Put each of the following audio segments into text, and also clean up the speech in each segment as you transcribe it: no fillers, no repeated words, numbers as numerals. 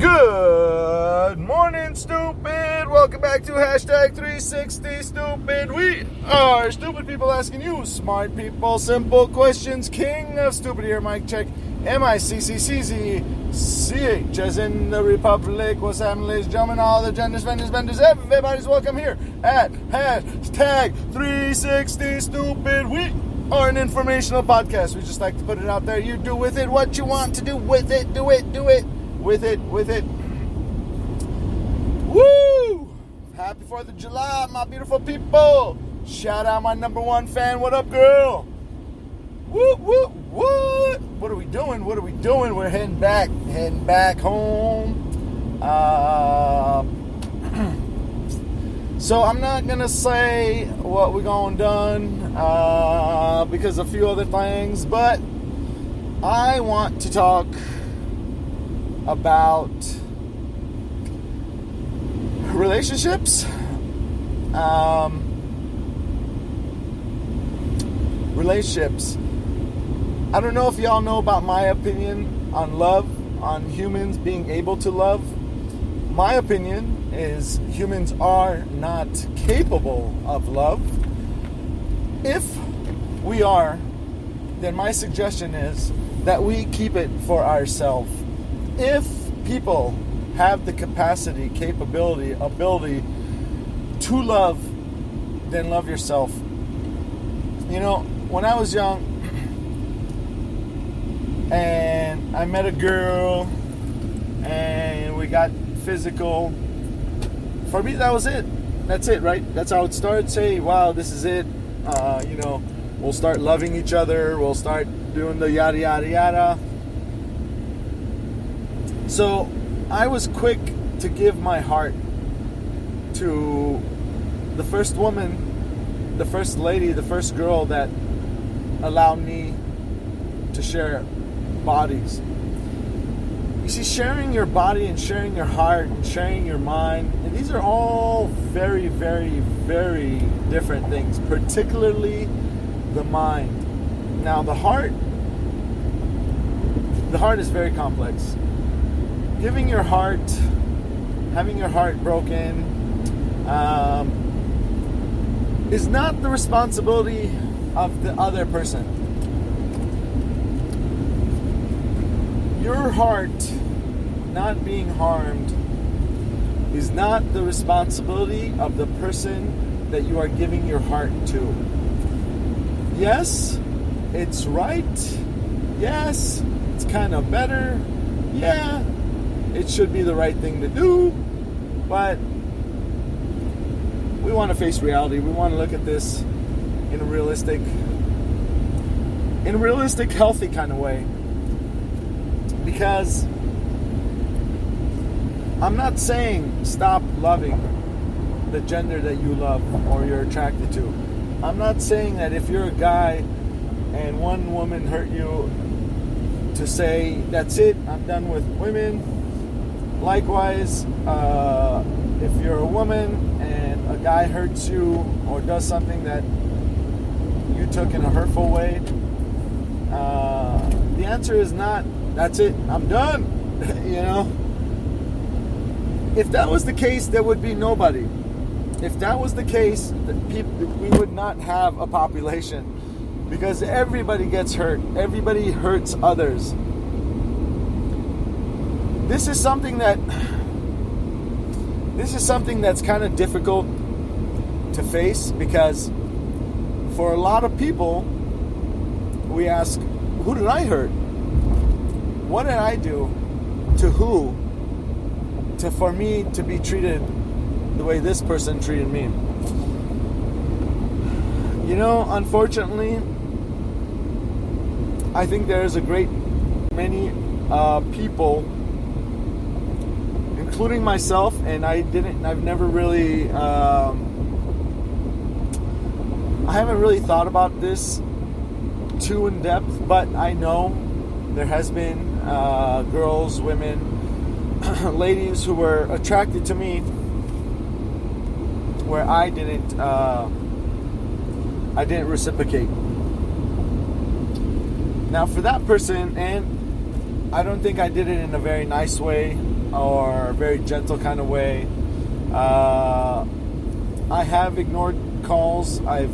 Good morning, stupid. Welcome back to hashtag 360 stupid. We are stupid people asking you smart people simple questions. King of stupid here, mic check. MICCCZCH as in the Republic. What's happening, ladies and gentlemen? All the genders, vendors, everybody's welcome here at hashtag 360 stupid. We are an informational podcast. We just like to put it out there. You do with it what you want to do with it. Do it. With it. Woo! Happy 4th of July, my beautiful people. Shout out my number one fan. What up, girl? What? What are we doing? We're heading back home. So I'm not going to say what we're going done because of a few other things, but I want to talk about relationships, I don't know if y'all know about my opinion on love, on humans being able to love. My opinion is humans are not capable of love. If we are, then my suggestion is that we keep it for ourselves. If people have the capacity, capability, ability to love, then love yourself. You know, when I was young and I met a girl and we got physical, for me that was it. That's it, right? That's how it started. Say, wow, this is it. We'll start loving each other. We'll start doing the yada, yada, yada. So I was quick to give my heart to the first woman, the first lady, the first girl that allowed me to share bodies. You see, sharing your body and sharing your heart and sharing your mind, and these are all very, very, very different things, particularly the mind. Now, the heart is very complex. Giving your heart, having your heart broken, is not the responsibility of the other person. Your heart not being harmed is not the responsibility of the person that you are giving your heart to. Yes, it's right. Yes, it's kind of better. Yeah, it should be the right thing to do, but we want to face reality. We want to look at this in a realistic, healthy kind of way. Because I'm not saying stop loving the gender that you love or you're attracted to. I'm not saying that if you're a guy and one woman hurt you to say, that's it, I'm done with women. Likewise, if you're a woman and a guy hurts you or does something that you took in a hurtful way, the answer is not, that's it, I'm done. If that was the case, there would be nobody. If that was the case, we would not have a population, because everybody gets hurt. Everybody hurts others. This is something that's kind of difficult to face, because for a lot of people, we ask, who did I hurt? What did I do to who for me to be treated the way this person treated me? Unfortunately, I think there's a great many people, including myself, and I haven't really thought about this too in depth, but I know there has been girls, women, ladies who were attracted to me where I didn't reciprocate. Now, for that person, and I don't think I did it in a very nice way, or a very gentle kind of way. I have ignored calls. I've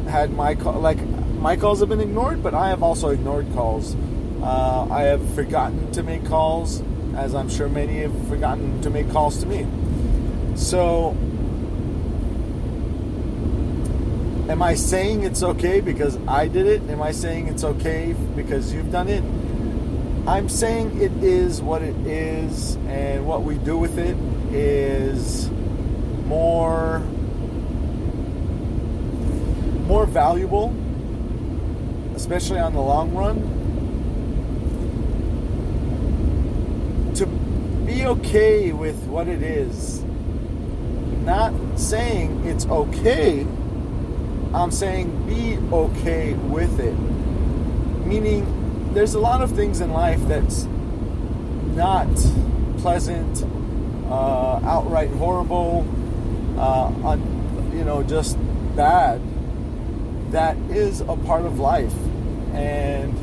had my calls have been ignored, but I have also ignored calls. I have forgotten to make calls, as I'm sure many have forgotten to make calls to me. So, am I saying it's okay because I did it? Am I saying it's okay because you've done it? I'm saying it is what it is, and what we do with it is more valuable, especially on the long run. To be okay with what it is. Not saying it's okay, I'm saying be okay with it. Meaning, there's a lot of things in life that's not pleasant, outright horrible, just bad. That is a part of life. And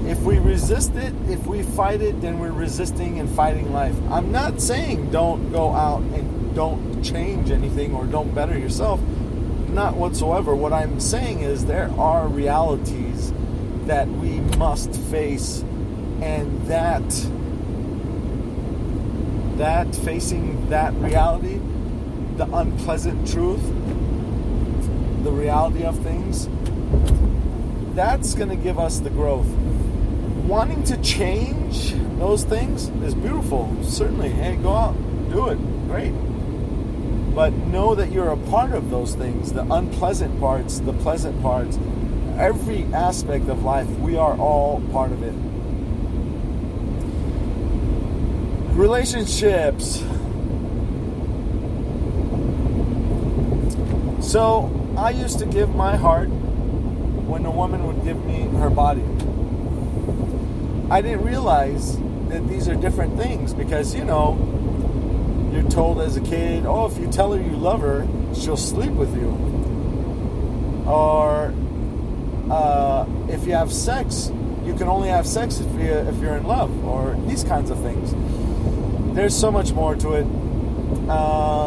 if we resist it, if we fight it, then we're resisting and fighting life. I'm not saying don't go out and don't change anything or don't better yourself. Not whatsoever. What I'm saying is there are realities that we must face, and that facing that reality, the unpleasant truth, the reality of things, that's going to give us the growth. Wanting to change those things is beautiful, certainly. Hey, go out, do it, great. But know that you're a part of those things, the unpleasant parts, the pleasant parts. Every aspect of life, we are all part of it. Relationships. So, I used to give my heart when a woman would give me her body. I didn't realize that these are different things because, you're told as a kid, oh, if you tell her you love her, she'll sleep with you. Or if you have sex, you can only have sex if you're in love, or these kinds of things. There's so much more to it.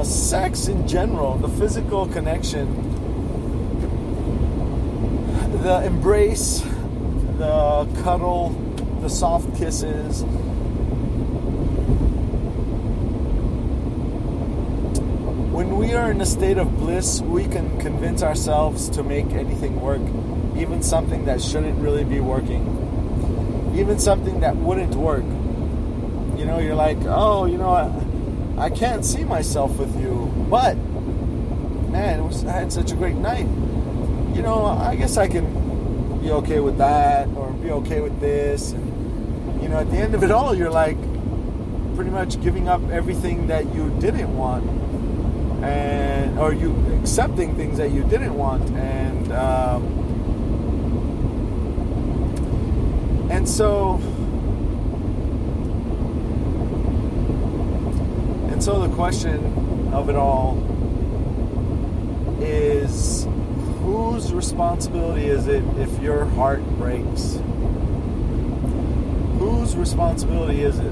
Sex in general, the physical connection, the embrace, the cuddle, the soft kisses. When we are in a state of bliss, we can convince ourselves to make anything work, even something that shouldn't really be working, even something that wouldn't work. You're like, oh, I can't see myself with you, but man, I had such a great night. I guess I can be okay with that, or be okay with this, and at the end of it all, you're like pretty much giving up everything that you didn't want, or you accepting things that you didn't want, and so the question of it all is, whose responsibility is it if your heart breaks? Whose responsibility is it?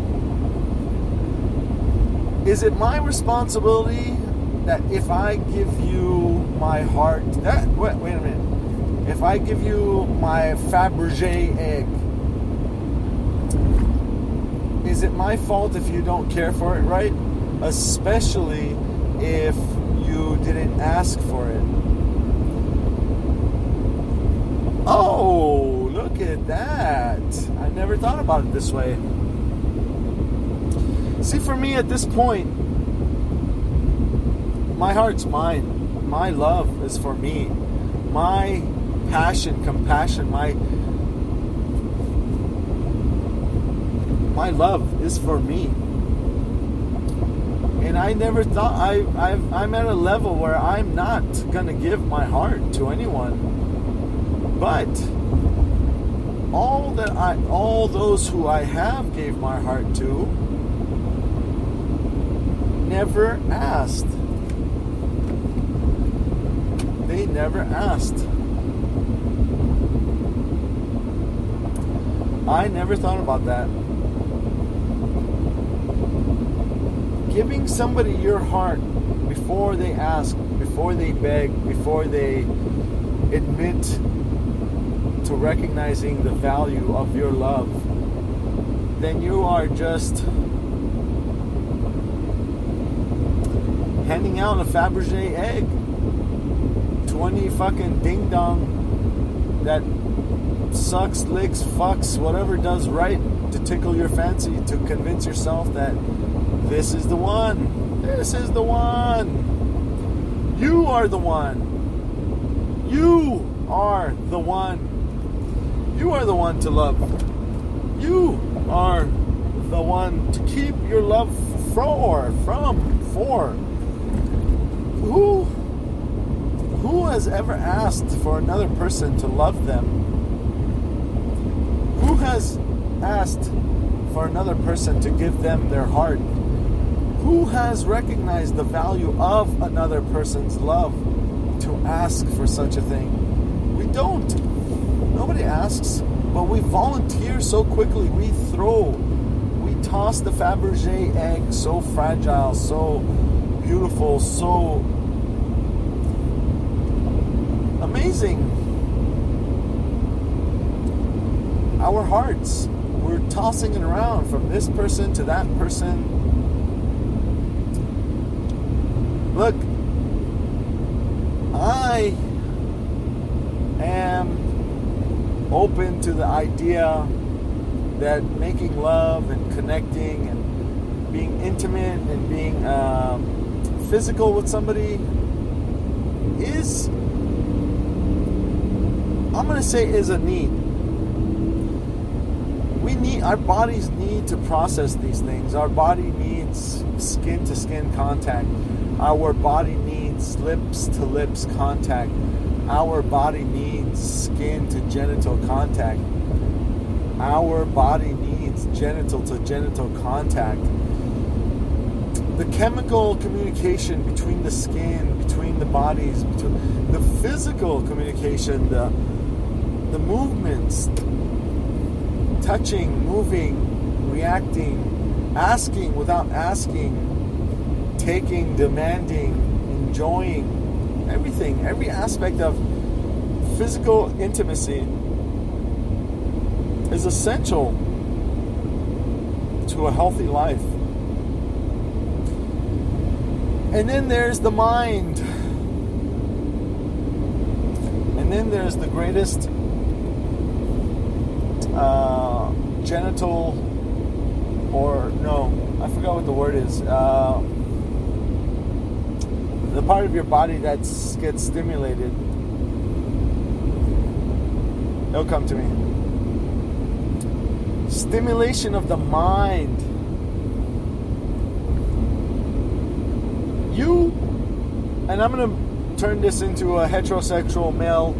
Is it my responsibility that if I give you my heart, wait a minute. If I give you my Fabergé egg, is it my fault if you don't care for it, right? Especially if you didn't ask for it. Oh, look at that. I never thought about it this way. See, for me at this point, my heart's mine. My love is for me. My passion, compassion, my love is for me. And I never thought, I'm at a level where I'm not going to give my heart to anyone. But all those who I have gave my heart to never asked. They never asked. I never thought about that. Giving somebody your heart before they ask, before they beg, before they admit to recognizing the value of your love, then you are just handing out a Fabergé egg to any fucking ding dong that sucks, licks, fucks, whatever does right to tickle your fancy, to convince yourself that this is the one. This is the one. You are the one. You are the one. You are the one to love. You are the one to keep your love for. Who has ever asked for another person to love them? Who has asked for another person to give them their heart? Who has recognized the value of another person's love to ask for such a thing? We don't. Nobody asks, but we volunteer so quickly. We toss the Fabergé egg, so fragile, so beautiful, so amazing. Our hearts, we're tossing it around from this person to that person. Look, I am open to the idea that making love and connecting and being intimate and being physical with somebody is, I'm going to say, is a need. Our bodies need to process these things. Our body needs skin to skin contact. Our body needs lips to lips contact. Our body needs skin to genital contact. Our body needs genital to genital contact. The chemical communication between the skin, between the bodies, between the physical communication, the movements, touching, moving, reacting, asking without asking, taking, demanding, enjoying, everything, every aspect of physical intimacy is essential to a healthy life. And then there's the mind. And then there's the greatest genital, or no, I forgot what the word is. The part of your body that gets stimulated. It'll come to me. Stimulation of the mind. And I'm going to turn this into a heterosexual male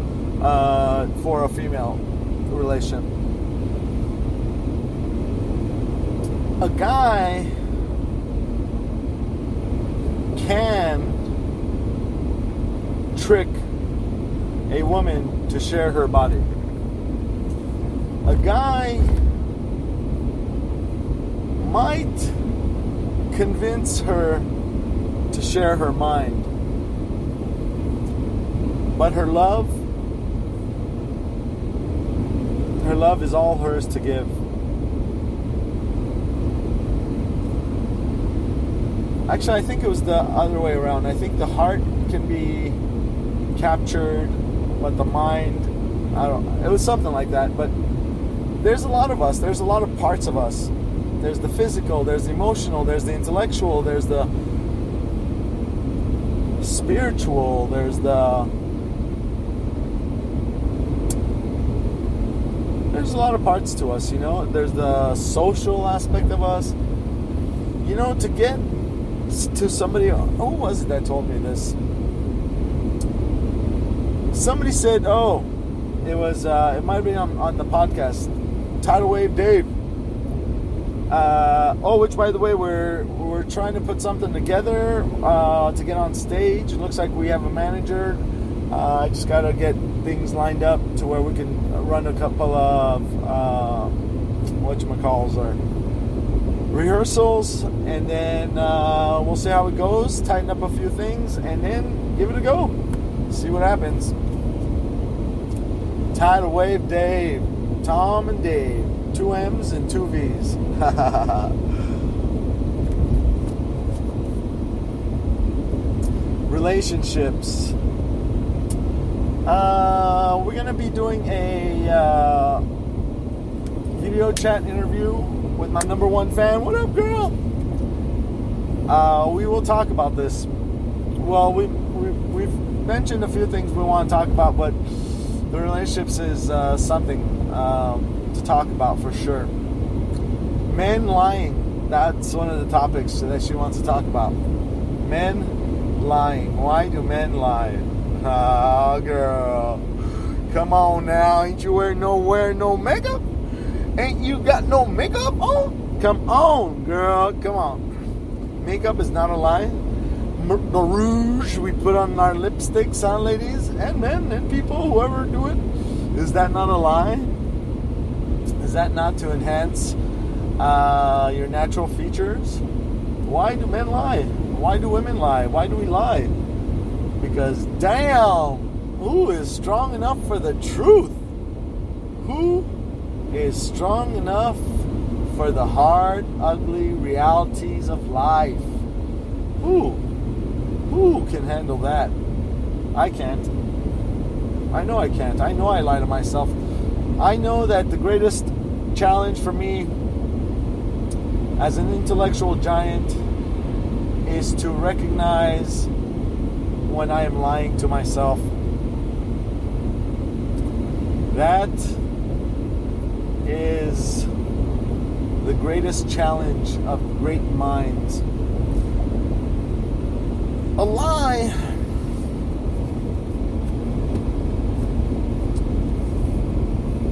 for a female relation. A guy can trick a woman to share her body. A guy might convince her to share her mind, but her love is all hers to give. Actually, I think it was the other way around. I think the heart can be captured, but the mind, it was something like that. But there's a lot of us. There's a lot of parts of us. There's the physical, there's the emotional, there's the intellectual, there's the spiritual, there's a lot of parts to us, you know. There's the social aspect of us. You know, to get to somebody, who was it that told me this? Somebody said, it might have been on the podcast, Tidal Wave Dave. Which, by the way, we're trying to put something together to get on stage. It looks like we have a manager. I just got to get things lined up to where we can run a couple of whatchamacalls, or rehearsals, and then we'll see how it goes, tighten up a few things, and then give it a go. See what happens. Tidal Wave Dave, Tom and Dave, 2 M's and 2 V's. Relationships. We're going to be doing a video chat interview with my number 1 fan. What up, girl? We will talk about this. Well, we've mentioned a few things we want to talk about, but the relationships is something to talk about for sure. Men lying. That's one of the topics that she wants to talk about. Men lying. Why do men lie? Oh, girl. Come on now. Ain't you wearing no makeup? Ain't you got no makeup on? Come on, girl. Come on. Makeup is not a lie. The rouge we put on our lipsticks, ladies and men and people, whoever do it. Is that not a lie? Is that not to enhance your natural features? Why do men lie? Why do women lie? Why do we lie? Because damn, who is strong enough for the truth? Who is strong enough for the hard, ugly realities of life? Who can handle that? I can't. I know I can't. I know I lie to myself. I know that the greatest challenge for me as an intellectual giant is to recognize when I am lying to myself. That is the greatest challenge of great minds. A lie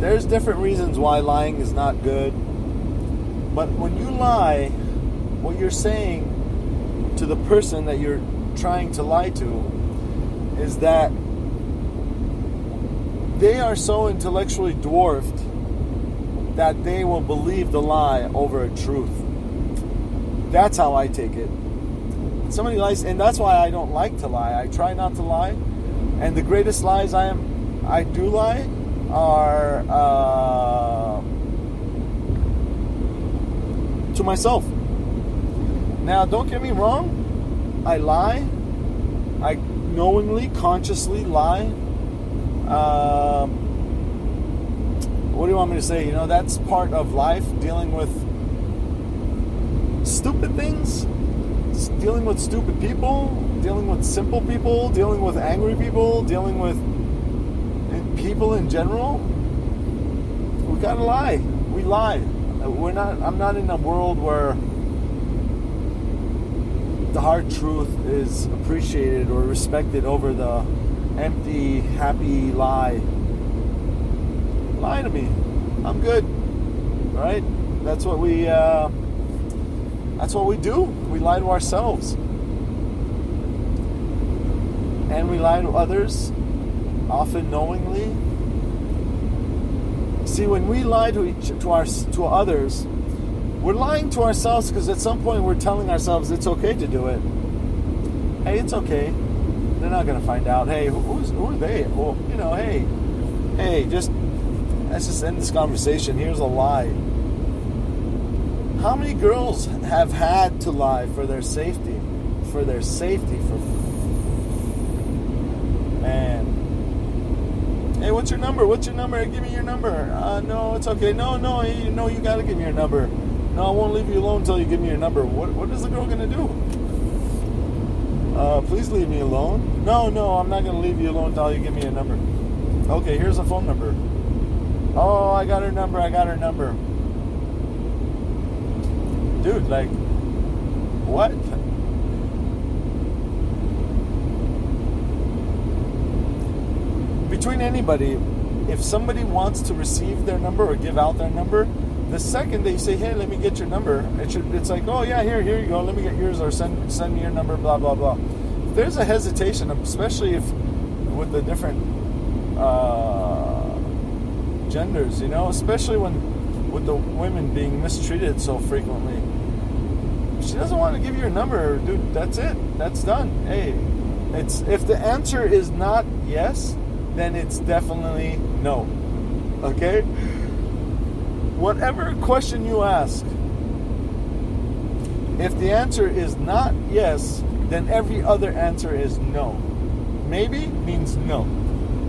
there's different reasons why lying is not good, but when you lie, what you're saying to the person that you're trying to lie to is that they are so intellectually dwarfed that they will believe the lie over a truth. That's how I take it. Somebody lies, and that's why I don't like to lie. I try not to lie, and the greatest lies I do lie are to myself. Now, don't get me wrong. I lie. I knowingly, consciously lie. What do you want me to say? You know, that's part of life, dealing with stupid things, dealing with stupid people, dealing with simple people, dealing with angry people, dealing with people in general. We gotta lie. We lie. I'm not in a world where the hard truth is appreciated or respected over the empty, happy lie. Lie to me. I'm good. Right? That's what we do. We lie to ourselves. And we lie to others, often knowingly. See, when we lie to others, we're lying to ourselves because at some point we're telling ourselves it's okay to do it. Hey, it's okay. They're not going to find out. Hey, who are they? Well, you know, hey, let's just end this conversation. Here's a lie. How many girls have had to lie for their safety? Man. Hey, what's your number? Give me your number. No, it's okay. No, you gotta give me your number. No, I won't leave you alone until you give me your number. What is the girl gonna do? Please leave me alone. No, I'm not gonna leave you alone until you give me a number. Okay, here's a phone number. Oh, I got her number. Dude, like, what? Between anybody, if somebody wants to receive their number or give out their number, the second they say, hey, let me get your number, it's like, oh yeah, here you go, let me get yours, or send me your number, blah, blah, blah. If there's a hesitation, especially if with the different genders, you know, especially when with the women being mistreated so frequently. If she doesn't want to give you her number, dude, that's it. That's done. Hey, if the answer is not yes, then it's definitely no. Okay? Whatever question you ask, if the answer is not yes, then every other answer is no. Maybe means no.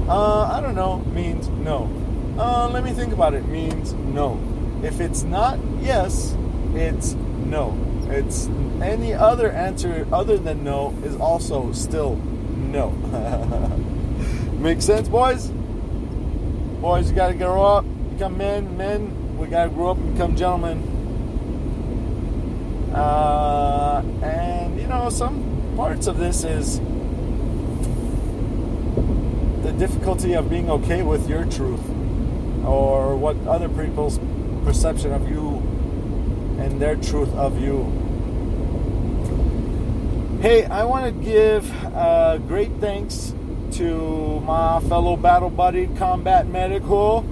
I don't know means no. Let me think about it means no. If it's not yes, it's no. It's any other answer other than no is also still no. Make sense, boys? Boys, you gotta grow up, become men. Men, we gotta grow up and become gentlemen. And you know, some parts of this is the difficulty of being okay with your truth or what other people's perception of you and their truth of you. Hey, I want to give great thanks to my fellow battle buddy, combat medical,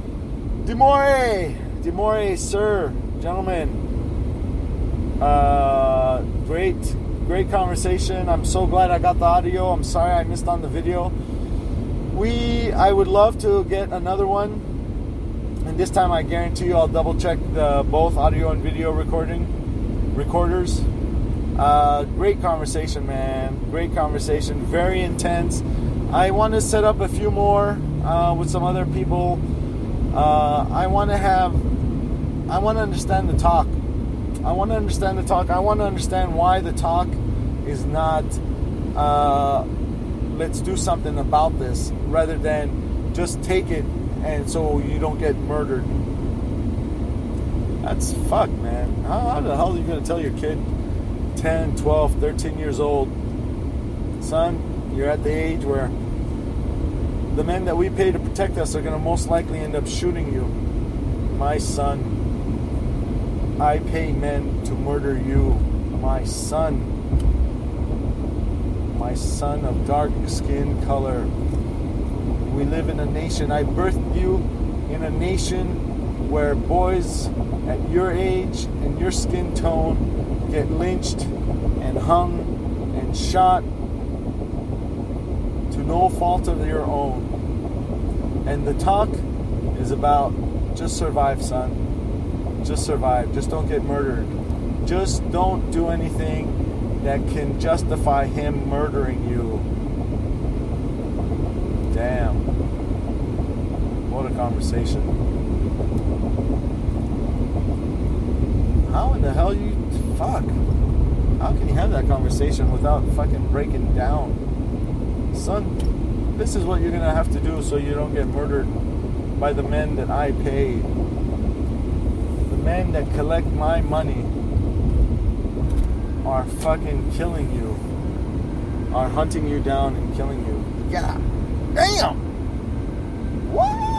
Demore, sir, gentlemen. Great conversation. I'm so glad I got the audio. I'm sorry I missed on the video. I would love to get another one, and this time I guarantee you I'll double check both audio and video recorders. Great conversation, man. Great conversation. Very intense. I want to set up a few more with some other people. I want to understand the talk. I want to understand why the talk is not let's do something about this, rather than just take it and so you don't get murdered. That's fucked, man. How the hell are you going to tell your kid 10, 12, 13 years old, son, you're at the age where the men that we pay to protect us are going to most likely end up shooting you? My son, I pay men to murder you. My son of dark skin color. We live in a nation, I birthed you in a nation where boys at your age and your skin tone get lynched and hung and shot to no fault of your own. And the talk is about just survive, son. Just survive. Just don't get murdered. Just don't do anything that can justify him murdering you. Damn. What a conversation. How in the hell fuck? How can you have that conversation without fucking breaking down? Son, this is what you're gonna have to do so you don't get murdered by the men that I pay. The men that collect my money are fucking killing you. Are hunting you down and killing you. Yeah. Damn! What?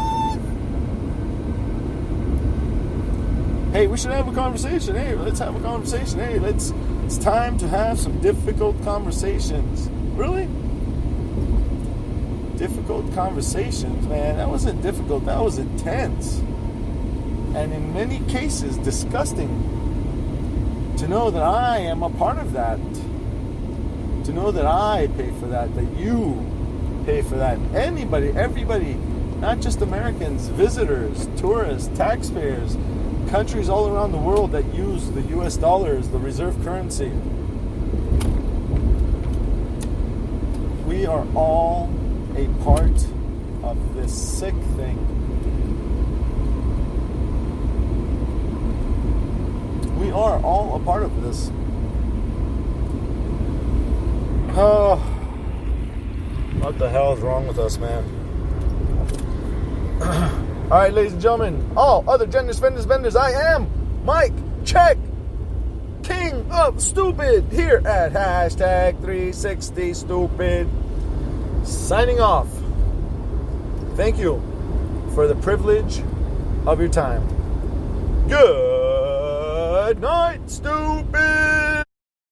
Hey, we should have a conversation. Hey, let's have a conversation. Hey, it's time to have some difficult conversations. Really? Difficult conversations, man. That wasn't difficult. That was intense. And in many cases, disgusting. To know that I am a part of that. To know that I pay for that. That you pay for that. Anybody, everybody, not just Americans, visitors, tourists, taxpayers, countries all around the world that use the US dollar as the reserve currency. We are all a part of this sick thing. We are all a part of this. Oh, what the hell is wrong with us, man? All right, ladies and gentlemen, all other genders, vendors, I am Mike Check, King of Stupid, here at hashtag 360 Stupid. Signing off. Thank you for the privilege of your time. Good night, stupid.